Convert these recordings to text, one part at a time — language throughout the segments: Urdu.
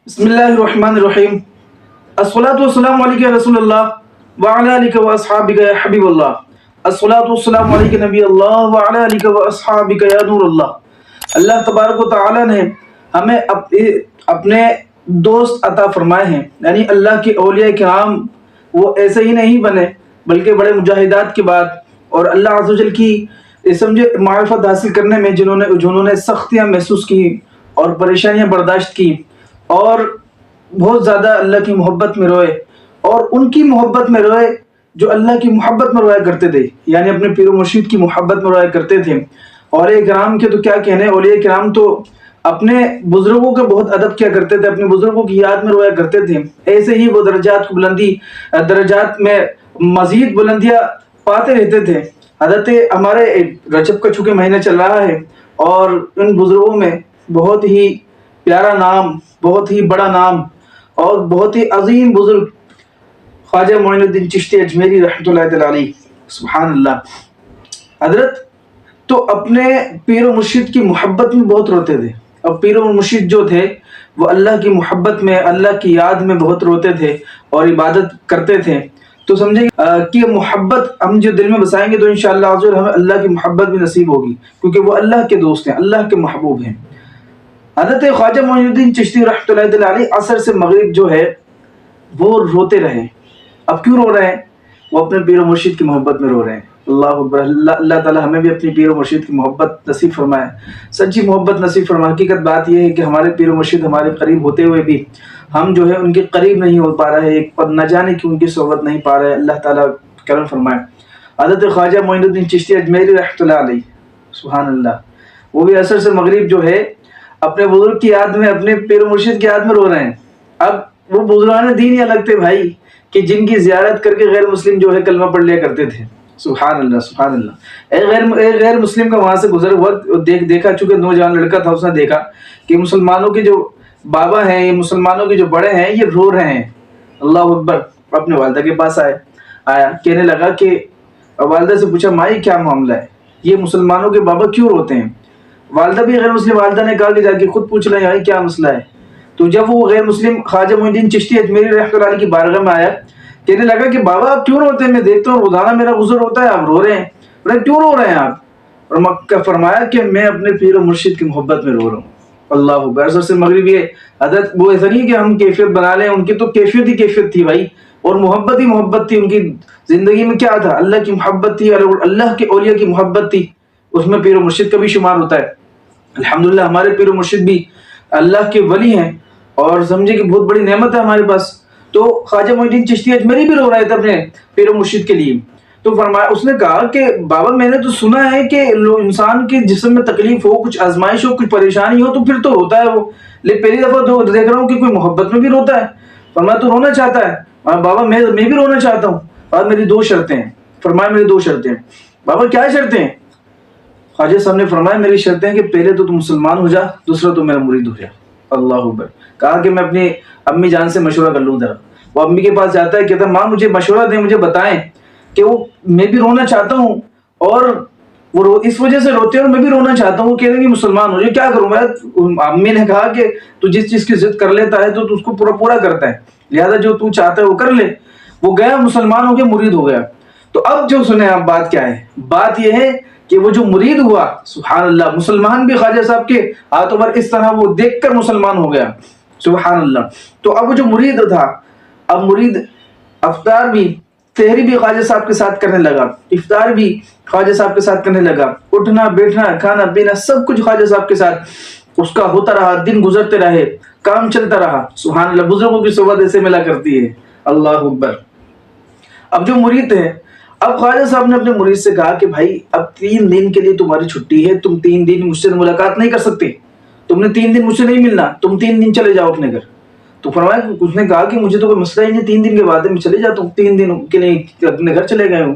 بسم اللہ الرحمن الرحیم الصلاۃ والسلام علیک یا رسول اللہ وعلی آلک و اصحابک یا حبیب اللہ الصلاۃ والسلام علیک نبی اللہ وعلی آلک و اصحابک یا نور اللہ۔ اللہ تبارک و تعالی نے ہمیں اپنے دوست عطا فرمائے ہیں، یعنی اللہ کے اولیاء کرام وہ ایسے ہی نہیں بنے بلکہ بڑے مجاہدات کے بعد اور اللہ عز و جل کی سمجھے معرفت حاصل کرنے میں جنہوں نے سختیاں محسوس کی اور پریشانیاں برداشت کی اور بہت زیادہ اللہ کی محبت میں روئے اور ان کی محبت میں روئے جو اللہ کی محبت میں رویا کرتے تھے، یعنی اپنے پیر و مرشد کی محبت میں رویا کرتے تھے۔ اولیاء کرام کے تو کیا کہنے، اولیاء کرام تو اپنے بزرگوں کا بہت ادب کیا کرتے تھے، اپنے بزرگوں کی یاد میں رویا کرتے تھے، ایسے ہی وہ درجات میں مزید بلندیاں پاتے رہتے تھے۔ حضرت ہمارے رجب کا چونکہ مہینہ چل رہا ہے اور ان بزرگوں میں بہت ہی پیارا نام، بہت ہی بڑا نام اور بہت ہی عظیم بزرگ خواجہ معین الدین چشتی اجمیری رحمۃ اللہ تعالی علیہ، سبحان اللہ۔ حضرت تو اپنے پیر و مرشد کی محبت میں بہت روتے تھے، اور پیر و مرشد جو تھے وہ اللہ کی محبت میں، اللہ کی یاد میں بہت روتے تھے اور عبادت کرتے تھے۔ تو سمجھے کہ محبت ہم جو دل میں بسائیں گے تو انشاءاللہ عزوجل ہمیں اللہ کی محبت بھی نصیب ہوگی، کیونکہ وہ اللہ کے دوست ہیں، اللہ کے محبوب ہیں۔ حضرت خواجہ معین الدین چشتی رحمۃ اللہ علیہ عصر سے مغرب جو ہے وہ روتے رہے۔ اب کیوں رو رہے ہیں؟ وہ اپنے پیر و مرشد کی محبت میں رو رہے ہیں۔ اللہ اکبر، اللہ تعالی ہمیں بھی اپنی پیر و مرشد کی محبت نصیب فرمائے، سچی محبت نصیب فرمائے۔ حقیقت بات یہ ہے کہ ہمارے پیر و مرشد ہمارے قریب ہوتے ہوئے بھی ہم جو ہے ان کے قریب نہیں ہو پا رہے ہیں، نہ جانے کہ ان کی صحبت نہیں پا رہے۔ اللہ تعالیٰ کرم فرمائے۔ حضرت خواجہ معین الدین چشتی اجمیری رحمۃ اللہ علیہ، سبحان اللہ، وہ بھی عصر سے مغرب جو ہے اپنے بزرگ کی یاد میں، اپنے پیر و مرشد کی یاد میں رو رہے ہیں۔ اب وہ بزرگان دین ہی الگ تھے بھائی، کہ جن کی زیارت کر کے غیر مسلم جو ہے کلمہ پڑھ لیا کرتے تھے۔ سبحان اللہ سبحان اللہ۔ ایک غیر مسلم کا وہاں سے گزر ہوا دیکھا، چونکہ نوجوان لڑکا تھا، اس نے دیکھا کہ مسلمانوں کے جو بابا ہیں، یہ مسلمانوں کے جو بڑے ہیں، یہ رو رہے ہیں۔ اللہ اکبر، اپنے والدہ کے پاس آیا، کہنے لگا کہ والدہ سے پوچھا، مائی کیا معاملہ ہے، یہ مسلمانوں کے بابا کیوں روتے ہیں؟ والدہ بھی غیر مسلم، والدہ نے کہا کہ جا کے خود پوچھ لیں بھائی کیا مسئلہ ہے۔ تو جب وہ غیر مسلم خواجہ معین الدین چشتی اجمیری رحمۃ اللہ علیہ کی بارگاہ میں آیا، کہنے لگا کہ بابا آپ کیوں روتے ہیں؟ میں دیکھتا ہوں روزانہ میرا گزر ہوتا ہے، آپ رو رہے ہیں، بولے کیوں رو رہے ہیں آپ؟ اور مکہ فرمایا کہ میں اپنے پیر و مرشد کی محبت میں رو رہا ہوں۔ اللہ اکبر، عصر سے مغرب یہ حضرت وہ ایسا نہیں کہ ہم کیفیت بنا لیں، ان کی تو کیفیت ہی کیفیت تھی بھائی، اور محبت ہی محبت تھی۔ ان کی زندگی میں کیا تھا؟ اللہ کی محبت تھی، اللہ کے اولیاء کی محبت تھی، اس میں پیر و مرشد کا بھی شمار ہوتا ہے۔ الحمدللہ ہمارے پیر و مرشد بھی اللہ کے ولی ہیں، اور سمجھے کہ بہت بڑی نعمت ہے ہمارے پاس۔ تو خواجہ معین الدین چشتی اجمیری بھی رو رہے تھے اپنے پیر و مرشد کے لیے۔ تو فرمایا، اس نے کہا کہ بابا میں نے تو سنا ہے کہ انسان کے جسم میں تکلیف ہو، کچھ آزمائش ہو، کچھ پریشانی ہو تو پھر تو روتا ہے وہ، لیکن پہلی دفعہ تو دیکھ رہا ہوں کہ کوئی محبت میں بھی روتا ہے۔ فرمایا تو رونا چاہتا ہے؟ بابا میں بھی رونا چاہتا ہوں، اور میری دو شرطیں ہیں۔ فرمایا میری دو شرطیں ہیں۔ بابا کیا شرطیں ہیں؟ خواجہ صاحب نے فرمایا میری شرطیں ہیں کہ پہلے تو تم مسلمان ہو جا، دوسرا تو میرا مرید ہو جا۔ اللہ اکبر۔ کہا کہ میں اپنی امی جان سے مشورہ کر لوں ذرا۔ وہ امی کے پاس جاتا ہے، کہتا ہے ماں مجھے مشورہ دیں، مجھے بتائیں کہ وہ میں بھی رونا چاہتا ہوں، اور وہ اس وجہ سے روتے ہیں اور میں بھی رونا چاہتا ہوں، وہ کہتے ہیں کہ مسلمان ہو جائے، کیا کروں میں؟ امی نے کہا کہ تو جس چیز کی ضد کر لیتا ہے تو اس کو پورا کرتا ہے، لہذا جو تو چاہتا ہے وہ کر لے۔ وہ گیا، مسلمان ہو گیا، مرید ہو گیا۔ تو اب جو سنیں آپ بات کیا ہے؟ بات یہ ہے کہ وہ جو مرید ہوا، سبحان اللہ، مسلمان بھی خواجہ صاحب کے ہاتھوں پر اس طرح وہ دیکھ کر مسلمان ہو گیا، سبحان اللہ۔ تو اب وہ جو مرید تھا، اب مرید افطار بھی، سحری بھی خواجہ صاحب کے ساتھ کرنے لگا، افطار بھی خواجہ صاحب کے ساتھ کرنے لگا، اٹھنا بیٹھنا کھانا پینا سب کچھ خواجہ صاحب کے ساتھ اس کا ہوتا رہا، دن گزرتے رہے، کام چلتا رہا، سبحان اللہ۔ بزرگوں کی صحبت ایسے ملا کرتی ہے، اللہ اکبر۔ اب جو مرید ہے، اب خواجہ صاحب نے اپنے مرید سے کہا کہ بھائی اب 3 دن کے لیے تمہاری چھٹی ہے، تم 3 دن مجھ سے ملاقات نہیں کر سکتے، تم نے 3 دن مجھ سے نہیں ملنا، تم 3 دن چلے جاؤ اپنے گھر۔ تو فرمایا، اس نے کہا کہ مجھے تو کوئی مسئلہ ہی نہیں، 3 دن کے بعد میں چلے جاتا ہوں، 3 دن کے لیے اپنے گھر چلے گئے ہوں۔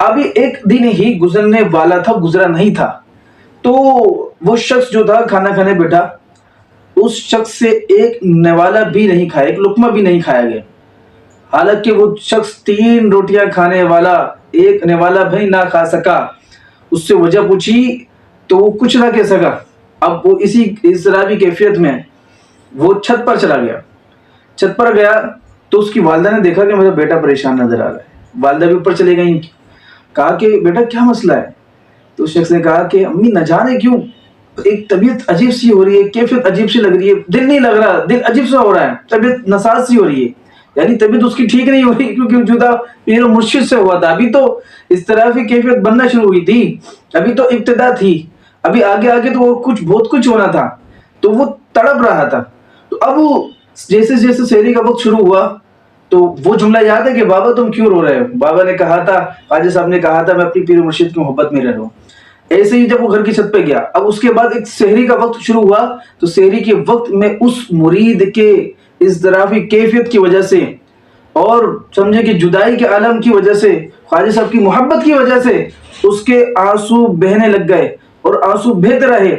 ابھی ایک دن ہی گزرنے والا تھا، گزرا نہیں تھا، تو وہ شخص جو تھا کھانا کھانے بیٹھا، اس شخص سے ایک نوالا بھی نہیں کھایا، ایک لقمہ بھی نہیں کھایا گیا، حالانکہ وہ شخص 3 روٹیاں کھانے والا ایک نوالا بھی نہ کھا سکا۔ اس سے وجہ پوچھی تو وہ کچھ نہ کہہ سکا۔ اب وہ اس طرح بھی کیفیت میں وہ چھت پر چلا گیا. چھت پر گیا تو اس کی والدہ نے دیکھا کہ میرا بیٹا پریشان نظر آ رہا ہے. والدہ بھی اوپر چلے گئیں. کہا کہ بیٹا کیا مسئلہ ہے؟ تو اس شخص نے کہا کہ امی نہ جانے کیوں ایک طبیعت عجیب سی ہو رہی ہے، کیفیت عجیب سی لگ رہی ہے، دل نہیں لگ رہا، دل عجیب سا ہو رہا ہے، طبیعت نساز سی ہو رہی ہے. یعنی طبیعت اس کی ٹھیک نہیں ہو رہی کیونکہ جدا پیر و مرشد سے ہوا تھا. ابھی تو اس طرح کی کیفیت بننا شروع ہوئی تھی، ابھی تو ابتدا تھی، ابھی آگے آگے تو وہ کچھ بہت کچھ ہونا تھا. تو وہ تڑپ رہا تھا. تو اب وہ جیسے جیسے سحری کا وقت شروع ہوا تو وہ جملہ یاد ہے کہ بابا تم کیوں رو رہے ہو؟ بابا نے کہا تھا، خواجہ صاحب نے کہا تھا میں اپنی پیر و مرشد کی محبت میں رہ رہا ہوں. ایسے ہی جب وہ گھر کی چھت پہ گیا، اب اس کے بعد ایک سحری کا وقت شروع ہوا تو سحری کے وقت میں اس مرید کے اضطرابی کیفیت کی وجہ سے اور سمجھے کہ جدائی کے عالم کی وجہ سے، خواجہ صاحب کی محبت کی وجہ سے اس کے آنسو بہنے لگ گئے اور آنسو بہتے رہے.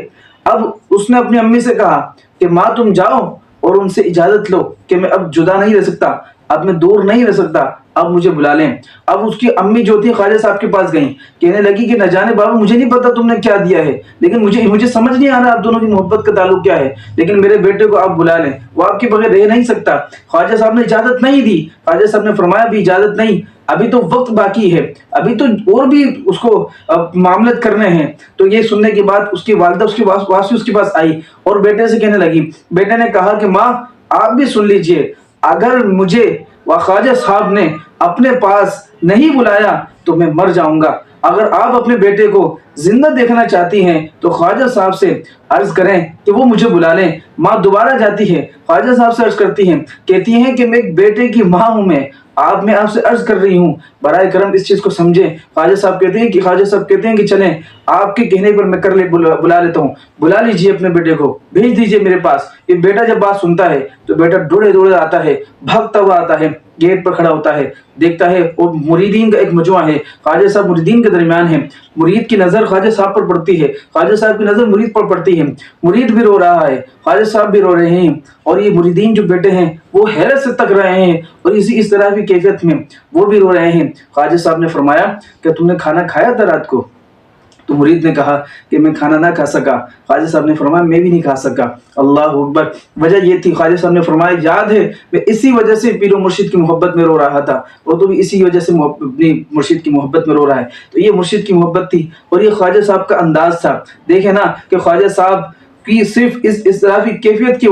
اب اس نے اپنی امی سے کہا کہ ماں تم جاؤ اور ان سے اجازت لو کہ میں اب جدا نہیں رہ سکتا، اب میں دور نہیں رہ سکتا، اب مجھے بلا لیں. اب اس کی امی جو تھی خواجہ صاحب کے پاس گئیں، کہنے لگی کہ نہ جانے بابا مجھے نہیں پتا تم نے کیا دیا ہے، لیکن مجھے سمجھ نہیں آ رہا آپ دونوں کی محبت کا تعلق کیا ہے، لیکن میرے بیٹے کو آپ بلا لیں، وہ آپ کے بغیر رہ نہیں سکتا. خواجہ صاحب نے اجازت نہیں دی. خواجہ صاحب نے فرمایا بھی اجازت نہیں، ابھی تو وقت باقی ہے، ابھی تو اور بھی اس کو معاملت کرنے ہیں. تو یہ سننے کے بعد اس کی والدہ اس کے پاس آئی اور بیٹے سے کہنے لگی. بیٹے نے کہا کہ ماں آپ بھی سن لیجئے، اگر مجھے خواجہ صاحب نے اپنے پاس نہیں بلایا تو میں مر جاؤں گا. اگر آپ اپنے بیٹے کو زندہ دیکھنا چاہتی ہیں تو خواجہ صاحب سے عرض کریں کہ وہ مجھے بلا لیں. ماں دوبارہ جاتی ہے، خواجہ صاحب سے عرض کرتی ہیں، کہتی ہیں کہ میں ایک بیٹے کی ماں ہوں، میں آپ سے عرض کر رہی ہوں، برائے کرم اس چیز کو سمجھیں. خواجہ صاحب کہتے ہیں کہ چلیں آپ کے کہنے پر میں بلا لیتا ہوں، بلا لیجئے اپنے بیٹے کو، بھیج دیجئے میرے پاس. یہ بیٹا جب بات سنتا ہے تو بیٹا دوڑے آتا ہے، بھاگتا ہوا آتا ہے، گیٹ پر کھڑا ہوتا ہے، دیکھتا ہے اور مریدین کا ایک مجموعہ ہے. خواجہ صاحب مریدین کے درمیان ہیں. مرید کی نظر خواجہ صاحب پر پڑتی ہے، خواجہ صاحب کی نظر مرید پر پڑتی ہے. مرید بھی رو رہا ہے، خواجہ صاحب بھی رو رہے ہیں، اور یہ مریدین جو بیٹے ہیں وہ حیرت سے تک رہے ہیں اور اس طرح کی کیفیت میں وہ بھی رو رہے ہیں. خواجہ صاحب نے فرمایا کہ تم نے کھانا کھایا تھا رات کو؟ تو مرید نے کہا کہ میں کھانا نہ کھا سکا. خواجہ صاحب نے فرمایا میں بھی نہیں کھا سکا. اللہ اکبر. وجہ یہ تھی، خواجہ صاحب نے فرمایا یاد ہے میں اسی وجہ سے پیر و مرشد کی محبت میں رو رہا تھا، اور تو بھی اسی وجہ سے اپنی مرشد کی محبت میں رو رہا ہے. تو یہ مرشد کی محبت تھی اور یہ خواجہ صاحب کا انداز تھا. دیکھیں نا کہ خواجہ صاحب کی صرف اس اضطرابی کیفیت کی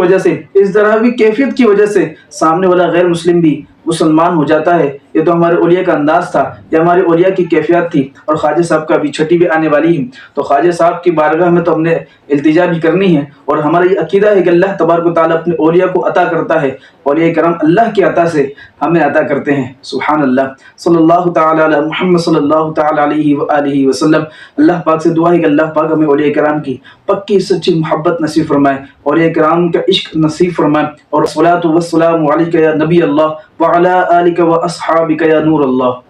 وجہ سے سامنے والا غیر مسلم بھی مسلمان ہو جاتا ہے. یہ تو ہمارے اولیاء کا انداز تھا، یہ ہمارے اولیاء کی کیفیت تھی. اور خواجہ صاحب کا بھی چھٹی بھی آنے والی ہے، تو خواجہ صاحب کی بارگاہ میں تو ہم نے التجا بھی کرنی ہے. اور ہمارا یہ عقیدہ ہے کہ اللہ تبارک و تعالیٰ اپنے اولیاء کو عطا کرتا ہے، اولیاء کرام اللہ کی عطا سے ہمیں عطا کرتے ہیں. سبحان اللہ. صلی اللہ تعالیٰ علی محمد صلی اللہ تعالیٰ علیہ وآلہ وسلم. اللہ پاک سے دعا ہے کہ اللہ پاک ہمیں اولیاء کرام کی پکی سچی محبت نصیب فرمائے، اولیاء کرام کا عشق نصیب فرمائے. اور الصلاۃ والسلام علیک یا نبی اللہ وعلی آلک واصحابک یا نور اللہ.